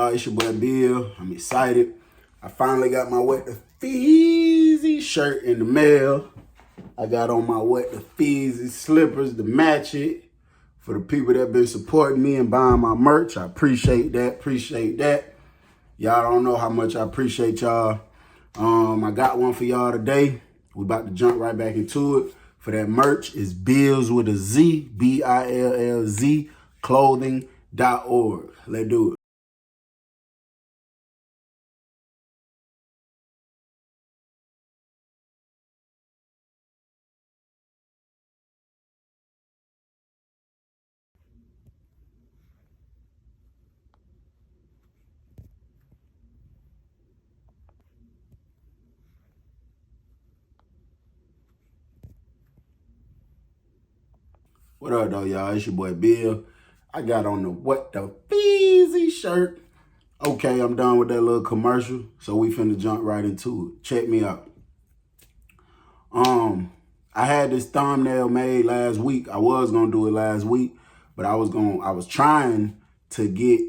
y'all? It's your boy Bill. I'm excited. I finally got my What the Feezy shirt in the mail. I got on my What the Feezy slippers to match it. For the people that been supporting me and buying my merch, I appreciate that. Y'all don't know how much I appreciate y'all. I got one for y'all today. We about to jump right back into it. For that merch, it's Bills with a Z, BILLZ, clothing.org. Let's do it. What up, though, y'all? It's your boy Bill. I got on the What the Feezy shirt. Okay, I'm done with that little commercial, so we finna jump right into it. Check me out. I had this thumbnail made last week. I was gonna do it last week, but I was trying to get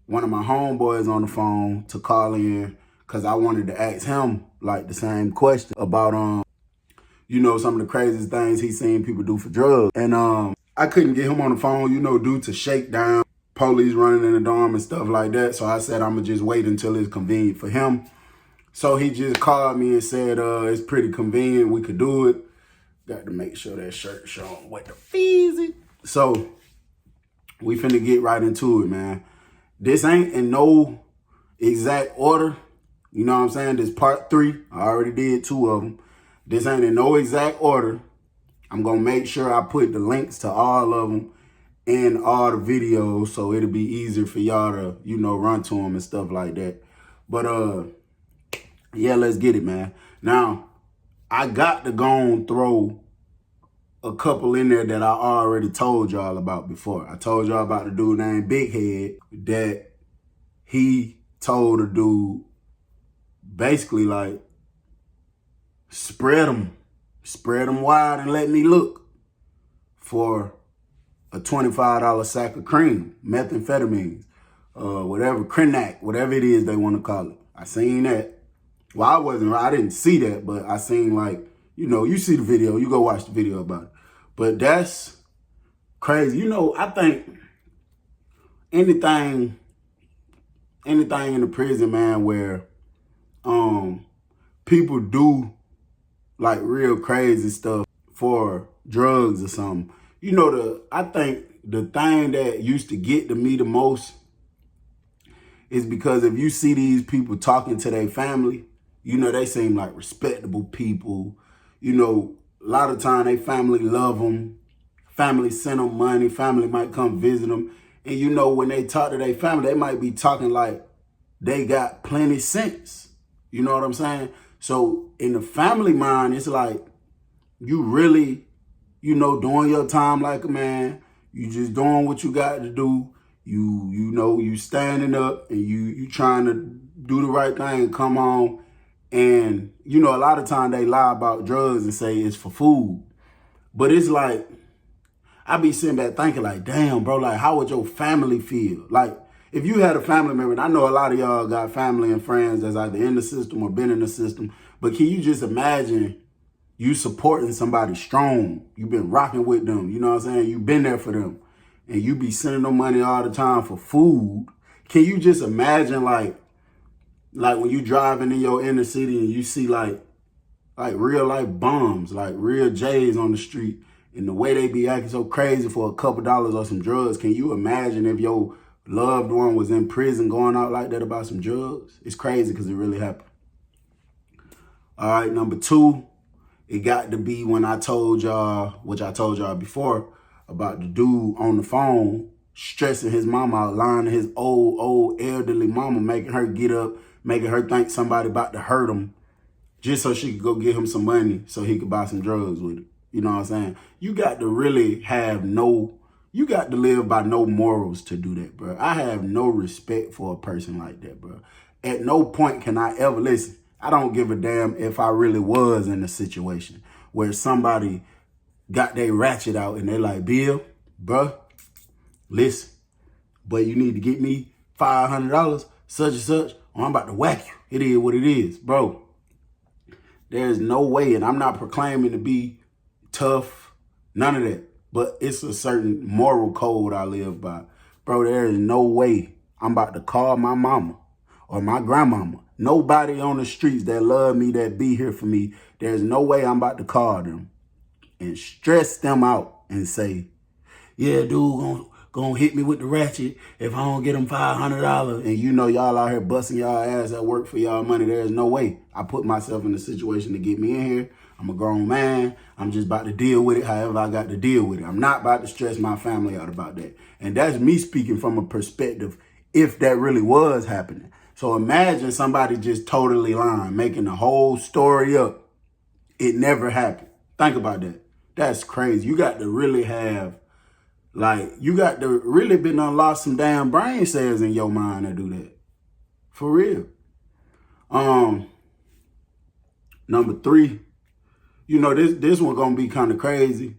one of my homeboys on the phone to call in because I wanted to ask him like the same question about some of the craziest things he's seen people do for drugs. And I couldn't get him on the phone, due to shakedown, police running in the dorm and stuff like that. So I said I'm gonna just wait until it's convenient for him. So he just called me and said it's pretty convenient, we could do it. Got to make sure that shirt showing What the Feezy. So we finna get right into it, man. This ain't in no exact order. You know what I'm saying? This part 3. I already did 2 of them. This ain't in no exact order. I'm gonna make sure I put the links to all of them in all the videos so it'll be easier for y'all to, run to them and stuff like that. But yeah, let's get it, man. Now, I got to go and throw a couple in there that I already told y'all about before. I told y'all about the dude named Big Head that he told a dude basically like, spread them wide and let me look for a $25 sack of cream, methamphetamines, whatever, Krenak, whatever it is they want to call it. I seen that. Well, I didn't see that, but I seen like, you see the video, you go watch the video about it. But that's crazy. I think anything in the prison, man, where people do like real crazy stuff for drugs or something. I think the thing that used to get to me the most is because if you see these people talking to their family, they seem like respectable people. A lot of time they family love them. Family send them money. Family might come visit them. And when they talk to their family, they might be talking like they got plenty sense. You know what I'm saying? So in the family mind, it's like you really, doing your time like a man. You just doing what you got to do. You standing up and you trying to do the right thing and come on. And, a lot of times they lie about drugs and say it's for food. But it's like, I be sitting back thinking like, damn, bro, like, how would your family feel? Like, if you had a family member, and I know a lot of y'all got family and friends that's either in the system or been in the system, but can you just imagine you supporting somebody strong? You've been rocking with them, you know what I'm saying? You've been there for them. And you be sending them money all the time for food. Can you just imagine like when you driving in your inner city and you see like real life bums, like real J's on the street, and the way they be acting so crazy for a couple dollars or some drugs? Can you imagine if your loved one was in prison going out like that about some drugs? It's crazy because it really happened. All right, number 2, it got to be when I told y'all, which I told y'all before, about the dude on the phone stressing his mama out, lying to his old elderly mama, making her get up, making her think somebody about to hurt him just so she could go get him some money so he could buy some drugs with it. You know what I'm saying? You got to really you got to live by no morals to do that, bro. I have no respect for a person like that, bro. At no point can I ever, listen, I don't give a damn if I really was in a situation where somebody got their ratchet out and they're like, Bill, bro, listen, but you need to get me $500 such and such, or I'm about to whack you. It is what it is, bro. There's no way, and I'm not proclaiming to be tough, none of that. But it's a certain moral code I live by. Bro, there is no way I'm about to call my mama or my grandmama. Nobody on the streets that love me, that be here for me, there's no way I'm about to call them and stress them out and say, yeah, dude, gonna hit me with the ratchet if I don't get him $500. And you know y'all out here busting y'all ass at work for y'all money. There's no way. I put myself in a situation to get me in here. I'm a grown man. I'm just about to deal with it however I got to deal with it. I'm not about to stress my family out about that. And that's me speaking from a perspective if that really was happening. So imagine somebody just totally lying, making the whole story up. It never happened. Think about that. That's crazy. You got to really have, you got to really been unlock some damn brain cells in your mind to do that. For real. Number 3, you know, this one gonna be kind of crazy.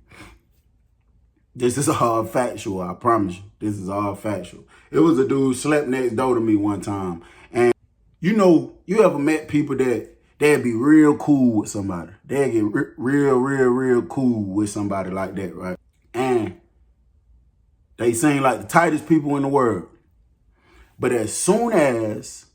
This is all factual, I promise you. This is all factual. It was a dude slept next door to me one time. And you know, you ever met people that they'd be real cool with somebody. They'd get real cool with somebody like that, right? And they seem like the tightest people in the world. But as soon as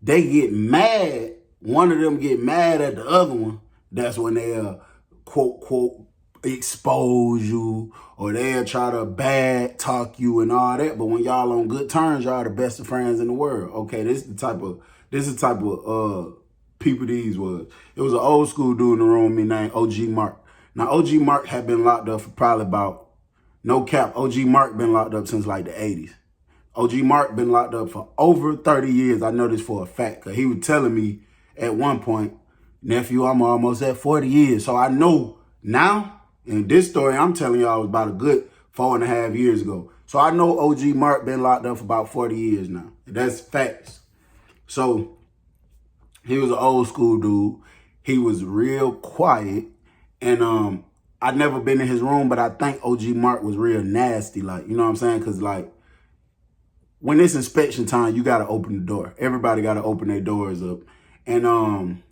they get mad, one of them get mad at the other one, that's when they'll quote, expose you, or they'll try to bad talk you and all that. But when y'all on good terms, y'all the best of friends in the world. Okay, this is the type of people these was. It was an old school dude in the room with me named OG Mark. Now, OG Mark had been locked up for probably about, no cap, OG Mark been locked up since like the 80s. OG Mark been locked up for over 30 years. I know this for a fact, because he was telling me at one point, nephew, I'm almost at 40 years. So I know now, and this story I'm telling y'all was about a good 4.5 years ago. So I know OG Mark been locked up for about 40 years now. That's facts. So he was an old school dude. He was real quiet. And I'd never been in his room, but I think OG Mark was real nasty. Like, you know what I'm saying? Because like, when it's inspection time, you got to open the door. Everybody got to open their doors up. And,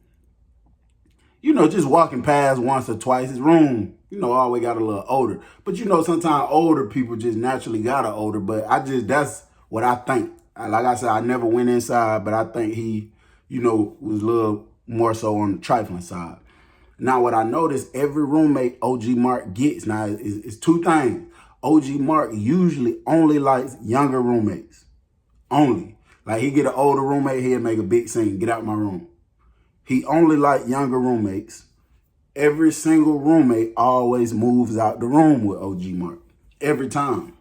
you know, just walking past once or twice, his room, you know, always got a little older. But, you know, sometimes older people just naturally got an older. But that's what I think. Like I said, I never went inside, but I think he, you know, was a little more so on the trifling side. Now, what I noticed, every roommate OG Mark gets now is 2 things. OG Mark usually only likes younger roommates. Only. Like, he get an older roommate, he'll make a big scene. Get out my room. He only like younger roommates. Every single roommate always moves out the room with OG Mark. Every time.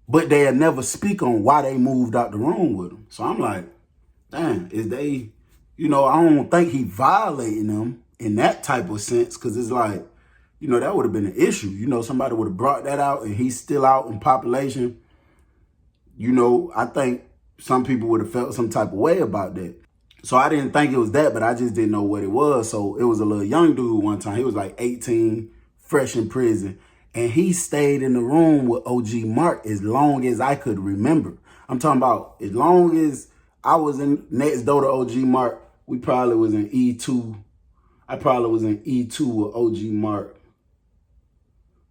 But they'll never speak on why they moved out the room with him. So I'm like, damn, is they, you know, I don't think he violating them in that type of sense, because it's like, you know, that would have been an issue. You know, somebody would have brought that out and he's still out in population. You know, I think some people would have felt some type of way about that. So I didn't think it was that, but I just didn't know what it was. So it was a little young dude one time. He was like 18, fresh in prison. And he stayed in the room with OG Mark as long as I could remember. I'm talking about as long as I was in next door to OG Mark, we probably was in E2. I probably was in E2 with OG Mark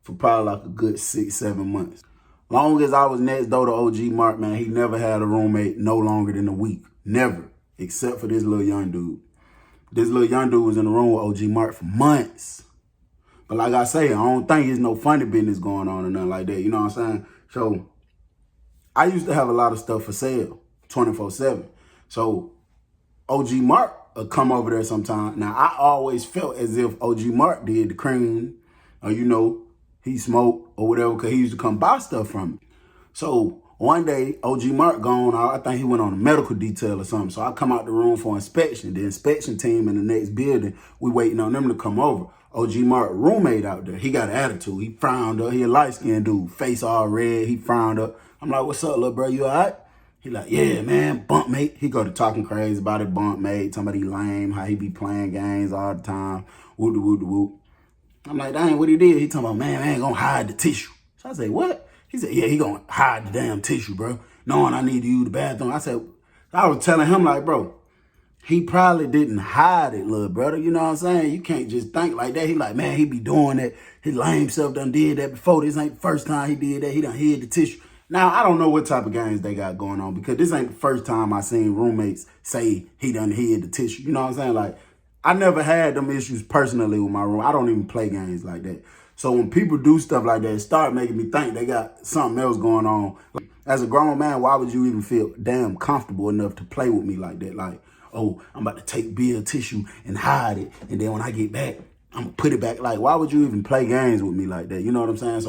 for probably like a good 6-7 months. Long as I was next door to OG Mark, man, he never had a roommate no longer than a week. Never. Except for this little young dude. This little young dude was in the room with OG Mark for months. But like I say, I don't think there's no funny business going on or nothing like that. You know what I'm saying? So I used to have a lot of stuff for sale 24/7. So OG Mark would come over there sometime. Now, I always felt as if OG Mark did the cream, or, you know, he smoked or whatever, because he used to come buy stuff from me. So one day, OG Mark gone. I think he went on a medical detail or something. So I come out the room for inspection. The inspection team in the next building, we waiting on them to come over. OG Mark roommate out there, he got an attitude. He frowned up. He a light-skinned dude, face all red. He frowned up. I'm like, what's up, little bro? You all right? He like, yeah, man, bunk mate. He go to talking crazy about it, bunk mate. Somebody lame, how he be playing games all the time. Whoop-de-whoop-de-whoop. I'm like, dang, what he did? He talking about, man, I ain't gonna hide the tissue. So I say, what? He said, yeah, he gonna hide the damn tissue, bro. knowing I need to use the bathroom. I was telling him like, bro, he probably didn't hide it, little brother. You know what I'm saying? You can't just think like that. He like, man, he be doing that. His lame self done did that before. This ain't the first time he did that. He done hid the tissue. Now, I don't know what type of games they got going on because this ain't the first time I seen roommates say he done hid the tissue. You know what I'm saying? Like, I never had them issues personally with my room. I don't even play games like that. So when people do stuff like that, it start making me think they got something else going on. As a grown man, why would you even feel damn comfortable enough to play with me like that? Like, oh, I'm about to take Bill tissue and hide it. And then when I get back, I'm going to put it back. Like, why would you even play games with me like that? You know what I'm saying?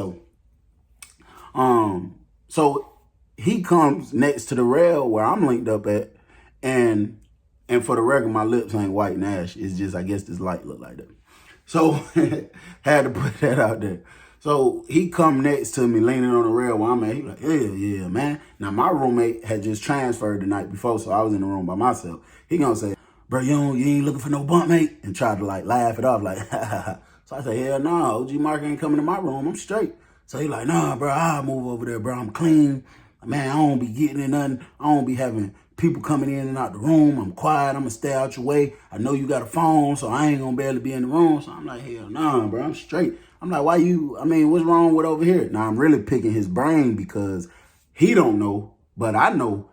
So he comes next to the rail where I'm linked up at. And for the record, my lips ain't white and ash. It's just, I guess this light look like that. So had to put that out there. So he come next to me leaning on the rail where I'm at. He like, yeah, man. Now my roommate had just transferred the night before, so I was in the room by myself. He gonna say, bro, you ain't looking for no bunk mate? And try to like laugh it off like, ha ha ha. So I say, hell no, OG Mark ain't coming to my room. I'm straight. So he like, nah, bro, I'll move over there, bro. I'm clean. Man, I don't be getting in nothing. I don't be having people coming in and out the room. I'm quiet. I'm going to stay out your way. I know you got a phone, so I ain't going to barely be in the room. So I'm like, hell nah, bro. I'm straight. I'm like, what's wrong with over here? Now, I'm really picking his brain because he don't know, but I know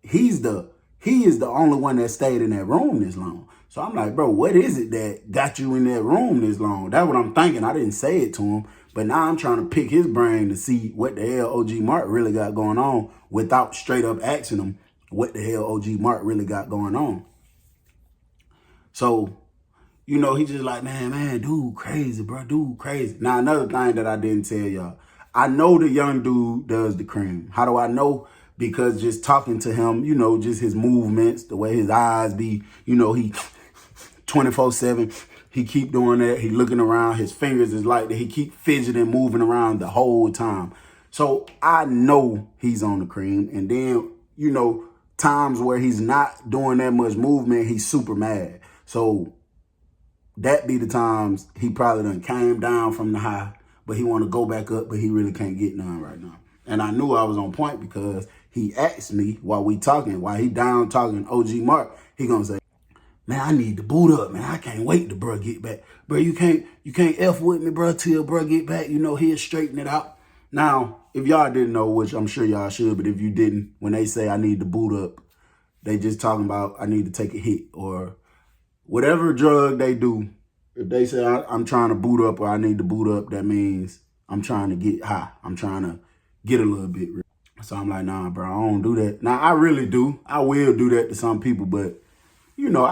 he is the only one that stayed in that room this long. So I'm like, bro, what is it that got you in that room this long? That's what I'm thinking. I didn't say it to him, but now I'm trying to pick his brain to see what the hell OG Mark really got going on without straight up asking him what the hell OG Mark really got going on. So, you know, he just like, man, dude crazy, bro, dude crazy. Now, another thing that I didn't tell y'all, I know the young dude does the cream. How do I know? Because just talking to him, you know, just his movements, the way his eyes be, you know, he 24/7, he keep doing that. He looking around, his fingers is like that. He keep fidgeting, moving around the whole time. So I know he's on the cream. And then, you know, times where he's not doing that much movement, he's super mad. So that be the times he probably done came down from the high, but he want to go back up, but he really can't get none right now. And I knew I was on point because he asked me while he down talking OG Mark, he gonna say, man, I need to boot up, man. I can't wait till bro get back. Bro, you can't F with me, bro, till bro get back. You know, he'll straighten it out. Now, if y'all didn't know, which I'm sure y'all should, but if you didn't, when they say I need to boot up, they just talking about I need to take a hit or whatever drug they do. If they say I'm trying to boot up or I need to boot up, that means I'm trying to get high. I'm trying to get a little bit. So I'm like, nah, bro, I don't do that. Now, I really do. I will do that to some people, but, you know,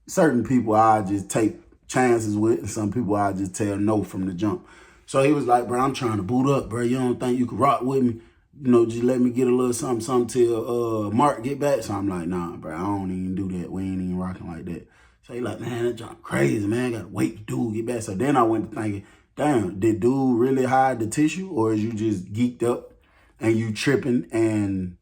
certain people I just take chances with, and some people I just tell no from the jump. So he was like, bro, I'm trying to boot up, bro. You don't think you can rock with me? You know, just let me get a little something till Mark get back. So I'm like, nah, bro, I don't even do that. We ain't even rocking like that. So he like, man, that junk crazy, man. Gotta wait for dude get back. So then I went to thinking, damn, did dude really hide the tissue, or is you just geeked up and you tripping and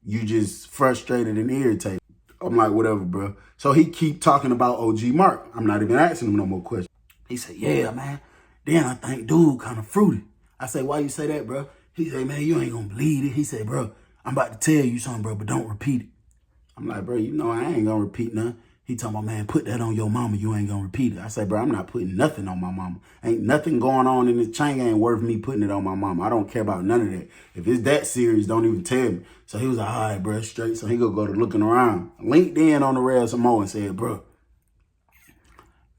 you just frustrated and irritated? I'm like, whatever, bro. So he keep talking about OG Mark. I'm not even asking him no more questions. He said, yeah, man. Then I think dude kind of fruity. I say, why you say that, bro? He said, man, you ain't gonna believe it. He said, bro, I'm about to tell you something, bro, but don't repeat it. I'm like, bro, you know I ain't gonna repeat nothing. He talking about, man, put that on your mama. You ain't gonna repeat it. I say, bro, I'm not putting nothing on my mama. Ain't nothing going on in this chain ain't worth me putting it on my mama. I don't care about none of that. If it's that serious, don't even tell me. So he was like, all right, bro, straight. So he go to looking around. Linked in on the rail some more and said, bro,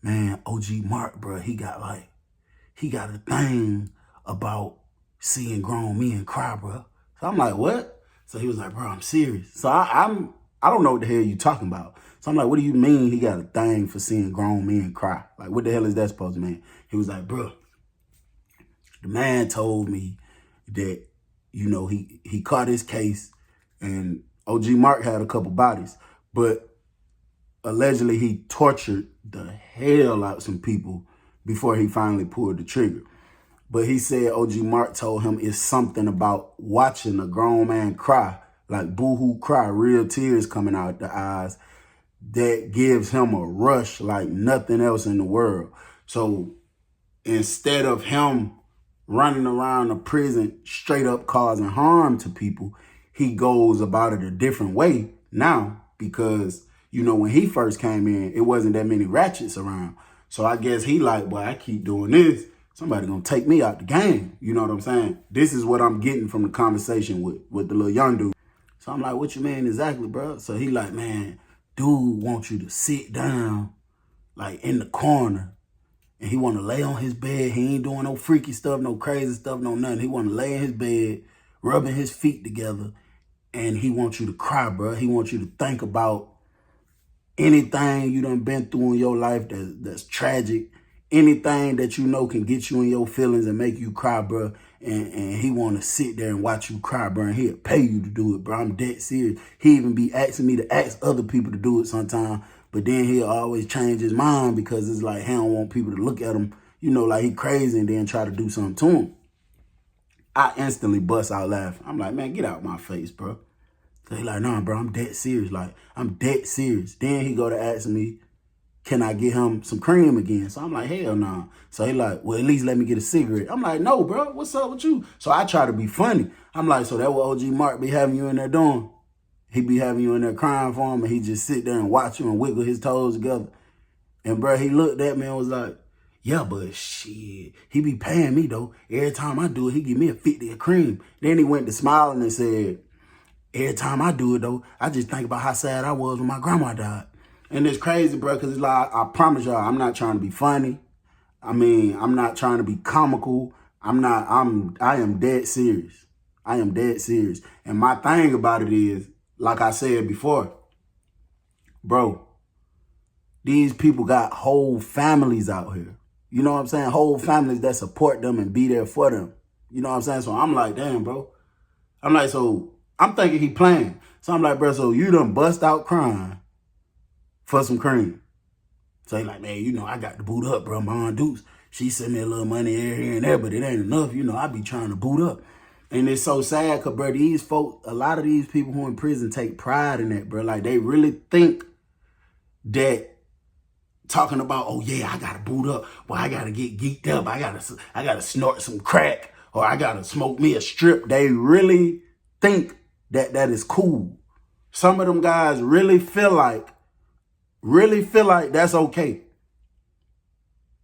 man, OG Mark, bro, he got a thing about seeing grown men cry, bro. So I'm like, what? So he was like, bro, I'm serious. So I don't know what the hell you talking about. So I'm like, what do you mean he got a thing for seeing grown men cry? Like, what the hell is that supposed to mean? He was like, bro, the man told me that, you know, he caught his case and OG Mark had a couple bodies, but allegedly he tortured the hell out of some people before he finally pulled the trigger. But he said OG Mark told him it's something about watching a grown man cry, like boo-hoo cry, real tears coming out the eyes, that gives him a rush like nothing else in the world. So instead of him running around the prison straight up causing harm to people, he goes about it a different way now because, you know, when he first came in, it wasn't that many ratchets around. So I guess he like, boy, I keep doing this, somebody gonna take me out the game. You know what I'm saying? This is what I'm getting from the conversation with the little young dude. So I'm like, what you mean exactly, bro? So he like, man, dude wants you to sit down, like in the corner, and he want to lay on his bed. He ain't doing no freaky stuff, no crazy stuff, no nothing. He want to lay in his bed, rubbing his feet together, and he wants you to cry, bro. He wants you to think about anything you done been through in your life that's tragic, anything that you know can get you in your feelings and make you cry, bro. And he want to sit there and watch you cry, bro. And he'll pay you to do it, bro. I'm dead serious. He even be asking me to ask other people to do it sometime. But then he'll always change his mind because it's like he don't want people to look at him, you know, like he crazy and then try to do something to him. I instantly bust out laughing. I'm like, man, get out my face, bro. So he like, nah, bro, I'm dead serious. Like, I'm dead serious. Then he go to ask me, can I get him some cream again? So I'm like, hell no. Nah. So he like, well, at least let me get a cigarette. I'm like, no, bro, what's up with you? So I try to be funny. I'm like, so that what OG Mark be having you in there doing? He be having you in there crying for him and he just sit there and watch you and wiggle his toes together. And bro, he looked at me and was like, yeah, but shit, he be paying me though. Every time I do it, he give me a 50 of cream. Then he went to smiling and said, every time I do it though, I just think about how sad I was when my grandma died. And it's crazy, bro, because it's like, I promise y'all, I'm not trying to be funny. I mean, I'm not trying to be comical. I am dead serious. I am dead serious. And my thing about it is, like I said before, bro, these people got whole families out here. You know what I'm saying? Whole families that support them and be there for them. You know what I'm saying? So I'm like, damn, bro. I'm like, so I'm thinking he playing. So I'm like, bro, so you done bust out crying for some cream. So he like, man, you know, I got to boot up, bro. My Aunt Dukes, she sent me a little money here and there, but it ain't enough. You know, I be trying to boot up. And it's so sad because, bro, these folks, a lot of these people who in prison take pride in that, bro. Like, they really think that talking about, oh, yeah, I got to boot up. Well, I got to get geeked up. I got to snort some crack or I got to smoke me a strip. They really think that that is cool. Some of them guys really feel like that's okay.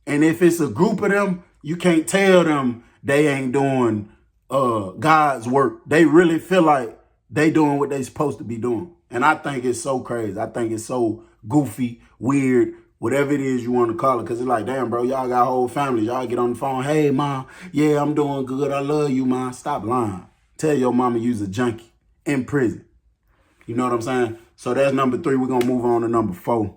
And if it's a group of them, you can't tell them they ain't doing God's work. They really feel like they doing what they supposed to be doing. And I think it's so crazy. I think it's so goofy, weird, whatever it is you want to call it. Because it's like, damn, bro, y'all got whole families. Y'all get on the phone. Hey, mom, yeah, I'm doing good. I love you, mom. Stop lying. Tell your mama you's a junkie in prison. You know what I'm saying? So that's number 3. We're going to move on to number 4.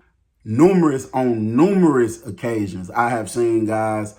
On numerous occasions, I have seen guys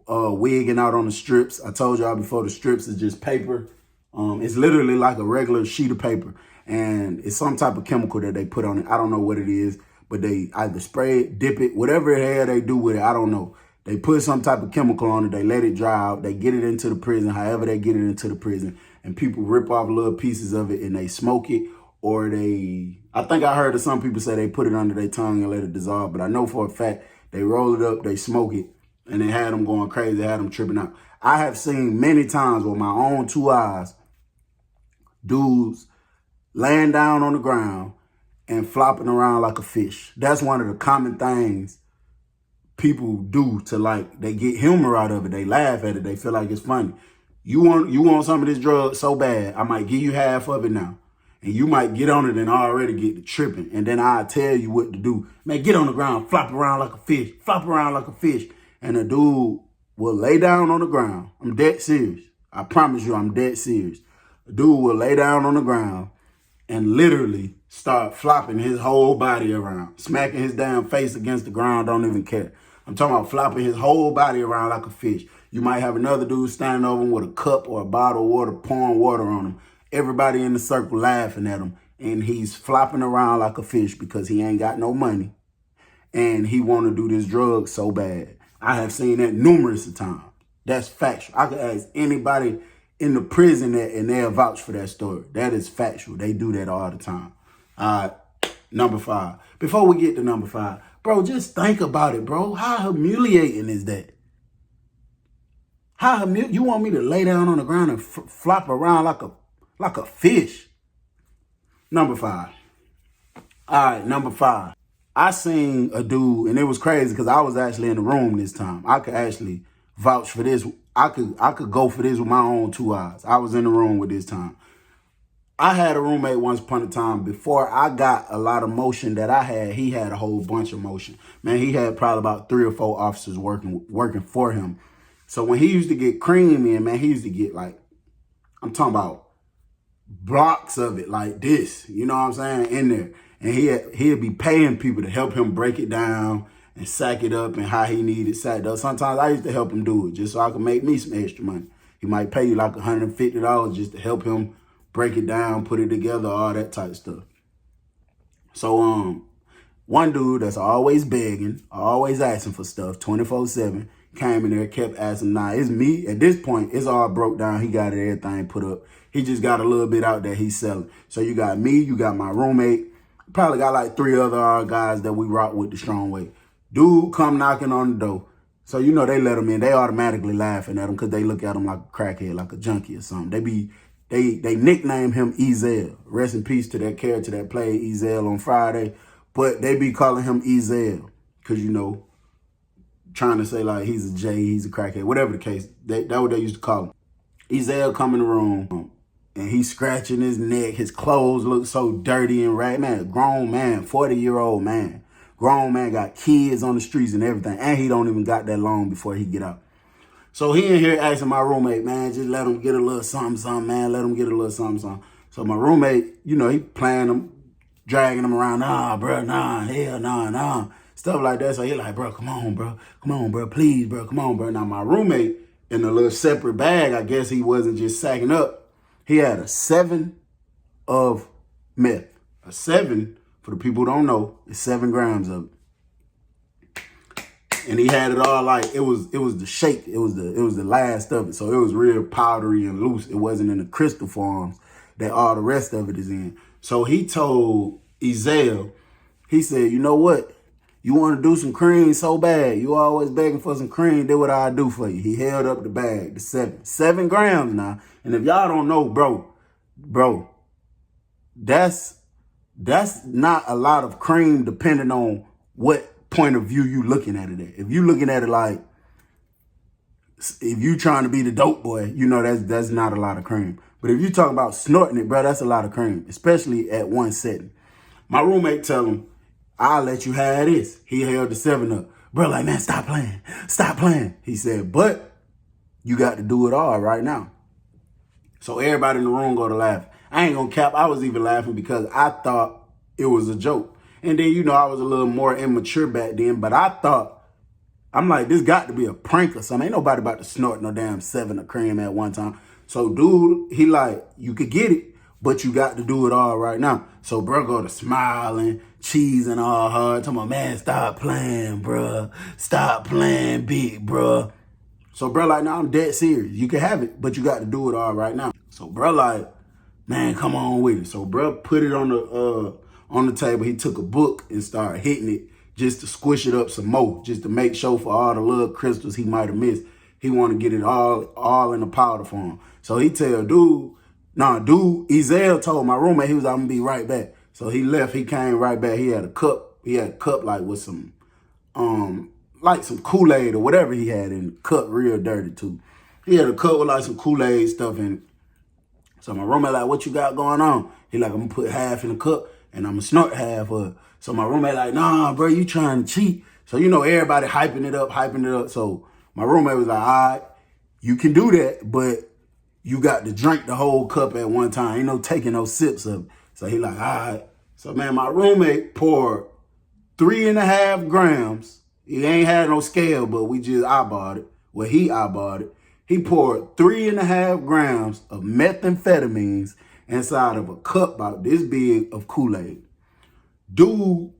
wigging out on the strips. I told y'all before, the strips is just paper. It's literally like a regular sheet of paper. And it's some type of chemical that they put on it. I don't know what it is, but they either spray it, dip it, whatever the hell they do with it, I don't know. They put some type of chemical on it. They let it dry out. They get it into the prison, however they get it into the prison. And people rip off little pieces of it and they smoke it. Or I think I heard of some people say they put it under their tongue and let it dissolve. But I know for a fact they roll it up, they smoke it, and they had them going crazy, they had them tripping out. I have seen many times with my own 2 eyes, dudes laying down on the ground and flopping around like a fish. That's one of the common things people do to, like, they get humor out of it. They laugh at it. They feel like it's funny. You want some of this drug so bad, I might give you half of it now. And you might get on it and already get to tripping. And then I'll tell you what to do. Man, get on the ground, flop around like a fish, flop around like a fish. And the dude will lay down on the ground. I'm dead serious. I promise you, I'm dead serious. The dude will lay down on the ground and literally start flopping his whole body around, smacking his damn face against the ground, don't even care. I'm talking about flopping his whole body around like a fish. You might have another dude standing over him with a cup or a bottle of water, pouring water on him. Everybody in the circle laughing at him, and he's flopping around like a fish because he ain't got no money, and he want to do this drug so bad. I have seen that numerous of times. That's factual. I could ask anybody in the prison that, and they'll vouch for that story. That is factual. They do that all the time. All right, number 5. Before we get to number 5, bro, just think about it, bro. How humiliating is that? You want me to lay down on the ground and flop around like a fish? Number 5. All right, number 5. I seen a dude, and it was crazy because I was actually in the room this time. I could actually vouch for this. I could go for this with my own 2 eyes. I was in the room with this time. I had a roommate once upon a time. Before I got a lot of motion that I had, he had a whole bunch of motion. Man, he had probably about 3 or 4 officers working for him. So when he used to get cream in, man, he used to get like, I'm talking about blocks of it like this, you know what I'm saying, in there. And he'd be paying people to help him break it down and sack it up and how he needed sacked up. Sometimes I used to help him do it just so I could make me some extra money. He might pay you like $150 just to help him break it down, put it together, all that type of stuff. So one dude that's always begging, always asking for stuff, 24/7, came in there, kept asking. Nah, it's me. At this point, it's all broke down. He got everything put up. He just got a little bit out that he's selling. So you got me, you got my roommate, probably got like 3 other guys that we rock with the strong way. Dude come knocking on the door. So, you know, they let him in. They automatically laughing at him because they look at him like a crackhead, like a junkie or something. They nickname him Ezel. Rest in peace to that character that played Ezel on Friday. But they be calling him Ezel because, you know, trying to say like he's a J, he's a crackhead, whatever the case. That's what they used to call him. Ezel come in the room and he's scratching his neck. His clothes look so dirty and ragged. Man, grown man, 40-year-old man. Grown man got kids on the streets and everything. And he don't even got that long before he get out. So he in here asking my roommate, man, just let him get a little something, man. Let him get a little something. So my roommate, you know, he playing him, dragging him around. Nah, bro, nah, hell, nah. Stuff like that. So he like, bro, come on, bro, please, bro, come on, bro. Now my roommate in a little separate bag, I guess he wasn't just sacking up. He had a 7 of meth. A 7, for the people who don't know, is 7 grams of it. And he had it all like it was the shake. It was the last of it. So it was real powdery and loose. It wasn't in the crystal forms that all the rest of it is in. So he told Ezel, he said, you know what? You want to do some cream so bad. You always begging for some cream. Did what I do for you. He held up the bag, the 7 grams now. And if y'all don't know, bro, that's not a lot of cream depending on what point of view you looking at it at. If you looking at it like, if you trying to be the dope boy, you know that's not a lot of cream. But if you talk about snorting it, bro, that's a lot of cream, especially at one setting. My roommate tell him, I'll let you have this. He held the 7 up. Bro, like, man, stop playing. He said, but you got to do it all right now. So everybody in the room go to laugh. I ain't gonna cap. I was even laughing because I thought it was a joke. And then, you know, I was a little more immature back then, but I thought, I'm like, this got to be a prank or something. Ain't nobody about to snort no damn 7 of cream at one time. So dude, he like, you could get it, but you got to do it all right now. So bro go to smiling, cheesing all hard, talking about, man, stop playing, bro. Stop playing big, bro. So bro like, nah, I'm dead serious. You can have it, but you got to do it all right now. So bro like, man, come on with it. So bro put it on the table. He took a book and started hitting it just to squish it up some more, just to make sure for all the little crystals he might have missed. He want to get it all in the powder form. So he tell Ezel told my roommate, he was like, I'm gonna be right back. So he left, he came right back. He had a cup like with some, like some Kool-Aid or whatever he had in the cup, real dirty too. He had a cup with like some Kool-Aid stuff in it. So my roommate like, what you got going on? He like, I'm gonna put half in the cup and I'm gonna snort half of it. So my roommate like, nah, bro, you trying to cheat. So, you know, everybody hyping it up. So my roommate was like, all right, you can do that, but you got to drink the whole cup at one time. Ain't no taking no sips of it. So he like, all right. So, man, my roommate poured 3.5 grams. He ain't had no scale, but we just eyeballed it. Well, he eyeballed it. He poured 3.5 grams of methamphetamines inside of a cup about this big of Kool-Aid. Dude,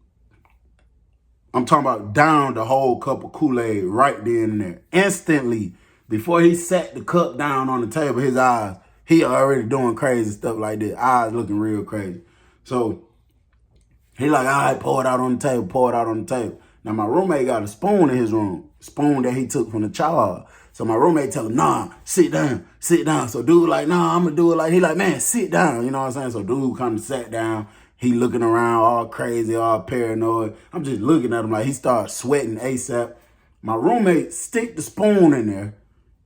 I'm talking about down the whole cup of Kool-Aid right then and there. Instantly, before he sat the cup down on the table, his eyes, he already doing crazy stuff like this. Eyes looking real crazy. So he like, all right, pour it out on the table. Now my roommate got a spoon in his room, spoon that he took from the child. So my roommate tell him, nah, sit down, sit down. So dude like, nah, I'm gonna do it like, he like, man, sit down. You know what I'm saying? So dude kind of sat down. He looking around all crazy, all paranoid. I'm just looking at him like he starts sweating ASAP. My roommate stick the spoon in there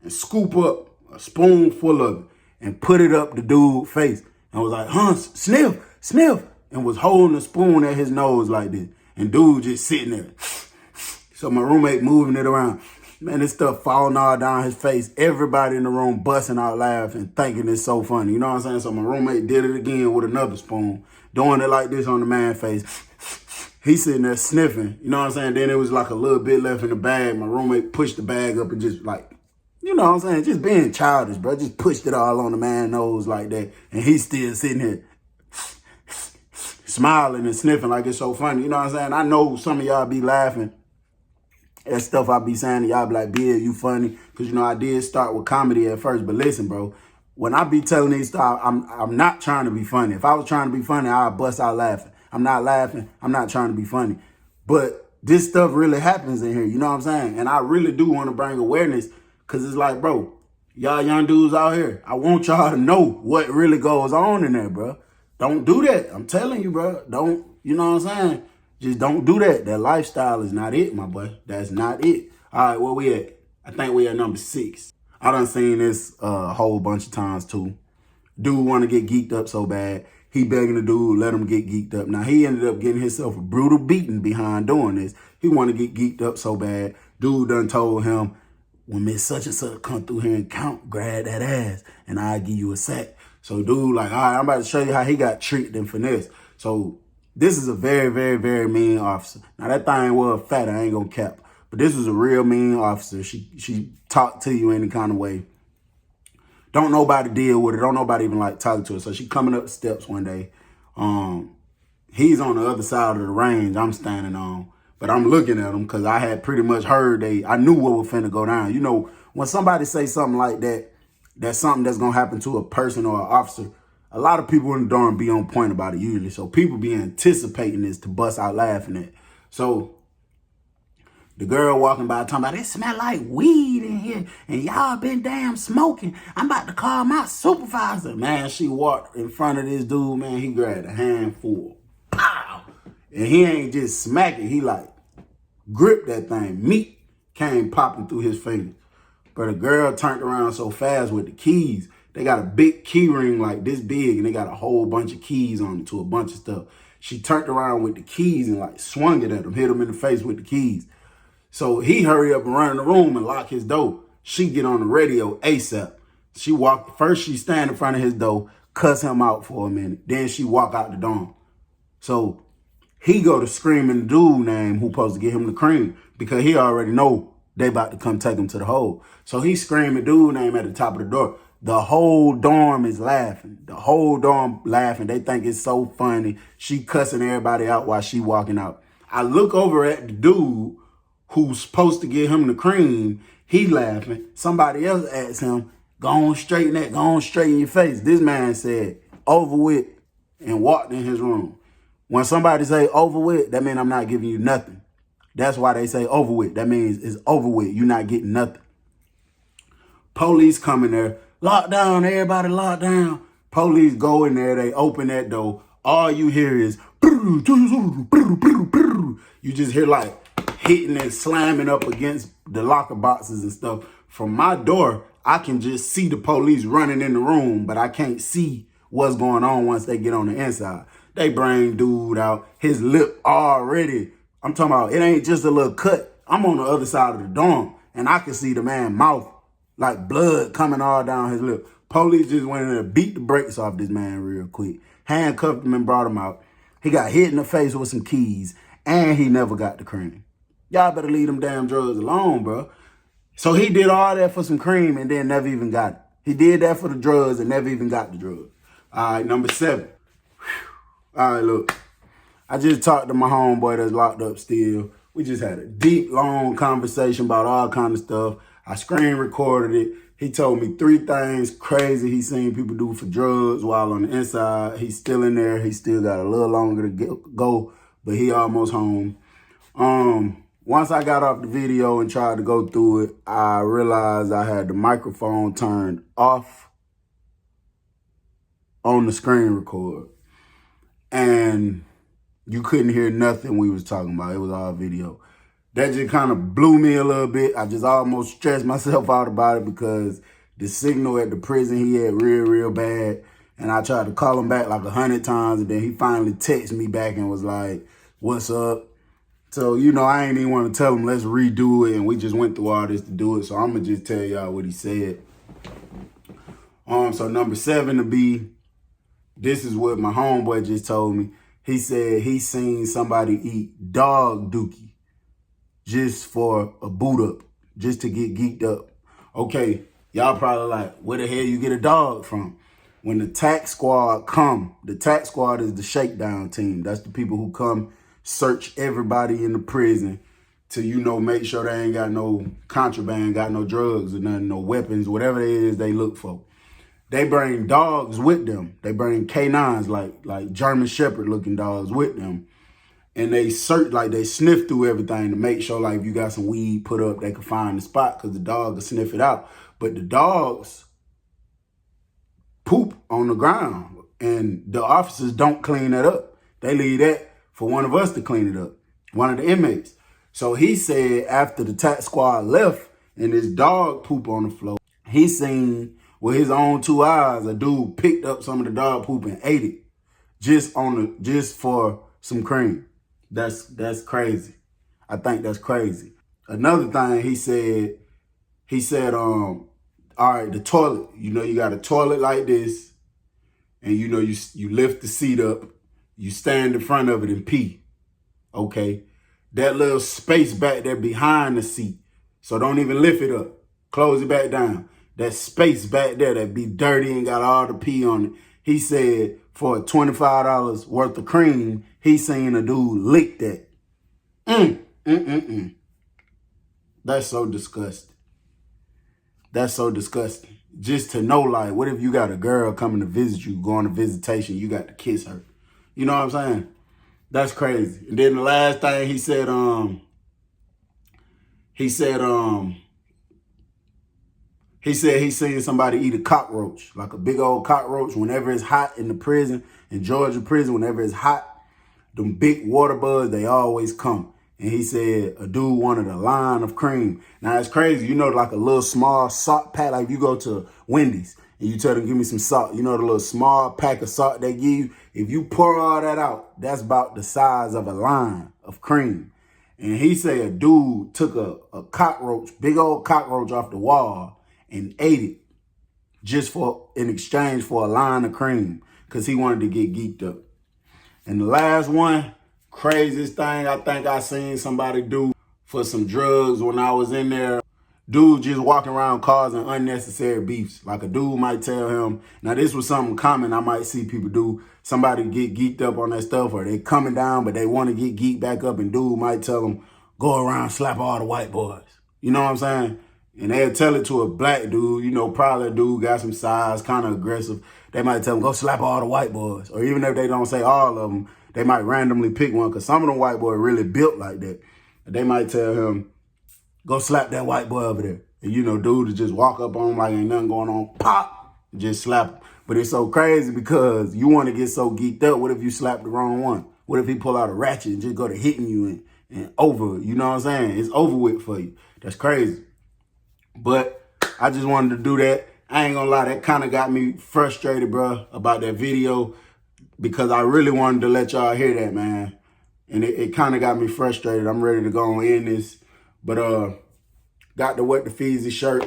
and scoop up a spoonful of it and put it up the dude's face. And was like, huh, sniff, sniff. And was holding the spoon at his nose like this. And dude just sitting there. So my roommate moving it around. Man, this stuff falling all down his face. Everybody in the room busting out laughing, thinking it's so funny. You know what I'm saying? So my roommate did it again with another spoon, doing it like this on the man's face. He's sitting there sniffing. You know what I'm saying? Then it was like a little bit left in the bag. My roommate pushed the bag up and just like, you know what I'm saying? Just being childish, bro. Just pushed it all on the man's nose like that. And he's still sitting here smiling and sniffing like it's so funny. You know what I'm saying? I know some of y'all be laughing at stuff I be saying to y'all, be like, Bill, you funny. Because, you know, I did start with comedy at first. But listen, bro, when I be telling these stuff, I'm not trying to be funny. If I was trying to be funny, I'd bust out laughing. I'm not laughing. I'm not trying to be funny. But this stuff really happens in here. You know what I'm saying? And I really do want to bring awareness because it's like, bro, y'all young dudes out here, I want y'all to know what really goes on in there, bro. Don't do that. I'm telling you, bro. Don't, you know what I'm saying? Just don't do that. That lifestyle is not it, my boy. That's not it. All right, where we at? I think we at number 6. I done seen this a whole bunch of times too. Dude want to get geeked up so bad. He begging the dude, let him get geeked up. Now, he ended up getting himself a brutal beating behind doing this. He want to get geeked up so bad. Dude done told him, when Miss such and such come through here and count, grab that ass, and I'll give you a sack. So dude like, all right, I'm about to show you how he got tricked and finessed. So this is a very, very, very mean officer. Now, that thing was fat. I ain't gonna cap. But this was a real mean officer. She talked to you any kind of way. Don't nobody deal with her. Don't nobody even like talking to her. So she coming up the steps one day. He's on the other side of the range I'm standing on. But I'm looking at him because I had pretty much heard I knew what was finna go down. You know, when somebody say something like that, that's something that's gonna happen to a person or an officer, a lot of people in the dorm be on point about it usually. So people be anticipating this to bust out laughing at. So the girl walking by talking about, it smell like weed in here and y'all been damn smoking. I'm about to call my supervisor. Man, she walked in front of this dude, man. He grabbed a handful. Pow! And he ain't just smack it. He like gripped that thing. Meat came popping through his fingers. But the girl turned around so fast with the keys. They got a big key ring like this big and they got a whole bunch of keys on it to a bunch of stuff. She turned around with the keys and like swung it at him, hit him in the face with the keys. So he hurry up and run in the room and lock his door. She get on the radio ASAP. She walked, first she stand in front of his door, cuss him out for a minute. Then she walk out the dorm. So he go to screaming the dude name who supposed to get him the cream because he already know they about to come take him to the hole. So he screaming dude name at the top of the door. The whole dorm is laughing. The whole dorm laughing. They think it's so funny. She cussing everybody out while she walking out. I look over at the dude who's supposed to get him the cream. He laughing. Somebody else asks him, go on straighten that, go on straighten your face. This man said, over with, and walked in his room. When somebody say over with, that means I'm not giving you nothing. That's why they say over with. That means it's over with. You're not getting nothing. Police come in there. Lock down, everybody lock down. Police go in there. They open that door. All you hear is, you just hear like hitting and slamming up against the locker boxes and stuff. From my door, I can just see the police running in the room, but I can't see what's going on once they get on the inside. They bring dude out. His lip already, I'm talking about, it ain't just a little cut. I'm on the other side of the dorm, and I can see the man's mouth, like blood coming all down his lip. Police just went in there, beat the brakes off this man real quick. Handcuffed him and brought him out. He got hit in the face with some keys, and he never got the cream. Y'all better leave them damn drugs alone, bro. So he did all that for some cream and then never even got it. He did that for the drugs and never even got the drugs. All right, number 7. Whew. All right, look. I just talked to my homeboy that's locked up still. We just had a deep, long conversation about all kind of stuff. I screen recorded it. He told me 3 things crazy he seen people do for drugs while on the inside. He's still in there. He still got a little longer to go, but he almost home. Once I got off the video and tried to go through it, I realized I had the microphone turned off on the screen record. And you couldn't hear nothing we was talking about. It was all video. That just kind of blew me a little bit. I just almost stressed myself out about it because the signal at the prison he had real bad. And I tried to call him back like 100 times. And then he finally texted me back and was like, what's up? So, you know, I ain't even want to tell him, let's redo it. And we just went through all this to do it. So I'm going to just tell y'all what he said. So number 7 to be, this is what my homeboy just told me. He said he seen somebody eat dog dookie just for a boot up, just to get geeked up. Okay, y'all probably like, where the hell you get a dog from? When the tax squad come, the tax squad is the shakedown team. That's the people who come search everybody in the prison to, you know, make sure they ain't got no contraband, got no drugs or nothing, no weapons, whatever it is they look for. They bring dogs with them. They bring canines, like German Shepherd looking dogs with them. And they search, like they sniff through everything to make sure, like, if you got some weed put up, they can find the spot because the dog will sniff it out. But the dogs poop on the ground and the officers don't clean that up. They leave that for one of us to clean it up, one of the inmates. So he said after the tax squad left and his dog poop on the floor, he seen with his own 2 eyes a dude picked up some of the dog poop and ate it just for some cream. That's crazy. I think that's crazy. Another thing he said, all right, the toilet, you know, you got a toilet like this and you know, you lift the seat up, you stand in front of it and pee. Okay. That little space back there behind the seat. So don't even lift it up. Close it back down. That space back there that be dirty and got all the pee on it. He said for $25 worth of cream, he seen a dude lick that. That's so disgusting. That's so disgusting. Just to know, like, what if you got a girl coming to visit you, going to visitation, you got to kiss her? You know what I'm saying? That's crazy. And then the last thing he said he seen somebody eat a cockroach, like a big old cockroach. Whenever it's hot in the prison, in Georgia prison, whenever it's hot, them big water bugs, they always come. And he said a dude wanted a line of cream. Now, it's crazy. You know, like a little small salt pack, like you go to Wendy's and you tell them, give me some salt. You know, the little small pack of salt they give you. If you pour all that out, that's about the size of a line of cream. And he said a dude took a cockroach, big old cockroach off the wall and ate it just in exchange for a line of cream because he wanted to get geeked up. And the last one, craziest thing I think I seen somebody do for some drugs when I was in there. Dude just walking around causing unnecessary beefs. Like a dude might tell him, now this was something common I might see people do. Somebody get geeked up on that stuff or they coming down, but they want to get geeked back up and dude might tell them, go around, slap all the white boys. You know what I'm saying? And they'll tell it to a black dude, you know, probably a dude got some size, kind of aggressive. They might tell him, go slap all the white boys. Or even if they don't say all of them, they might randomly pick one because some of them white boys really built like that. They might tell him, go slap that white boy over there. And, you know, dude to just walk up on him like ain't nothing going on, pop, just slap him. But it's so crazy because you want to get so geeked up. What if you slap the wrong one? What if he pull out a ratchet and just go to hitting you and over? You know what I'm saying? It's over with for you. That's crazy. But I just wanted to do that. I ain't gonna lie, that kind of got me frustrated, bro, about that video because I really wanted to let y'all hear that, man. And it kind of got me frustrated. I'm ready to go and end this. But got the What the Feezy shirt.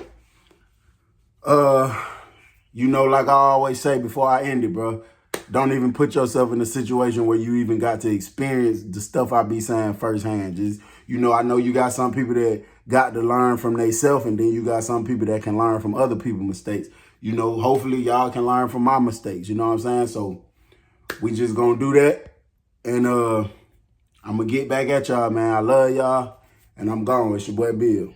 You know, like I always say before I end it, bro, don't even put yourself in a situation where you even got to experience the stuff I be saying firsthand. Just, you know, I know you got some people that got to learn from themselves, and then you got some people that can learn from other people's mistakes. You know, hopefully y'all can learn from my mistakes. You know what I'm saying? So we just gonna do that. And I'm gonna get back at y'all, man. I love y'all. And I'm gone. It's your boy Bill.